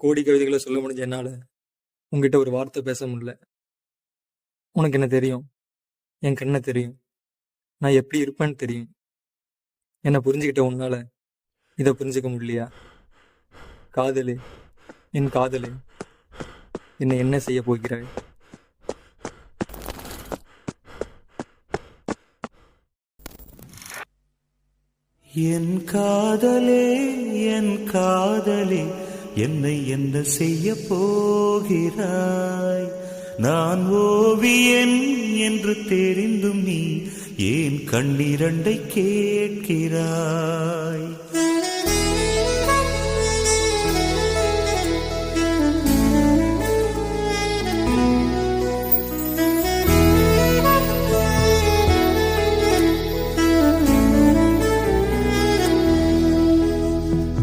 கோடி கவிதைகளை சொல்ல முடிஞ்ச என்னால உங்ககிட்ட ஒரு வார்த்தை பேச முடியல. உனக்கு என்ன தெரியும்? என் கண்ணை தெரியும். நான் எப்படி இருப்பேன்னு தெரியும். என்னை புரிஞ்சுக்கிட்ட உன்னால இதை புரிஞ்சுக்க முடியலையா? காதலே, என் காதலே, என்னை என்ன செய்ய போகிறாய்? என் காதலே, என் காதலே, என்னை என்ன செய்ய போகிறாய்? நான் ஓவியன் என்று தெரிந்தும் நீ ஏன் கண்ணிரண்டை கேட்கிறாய்?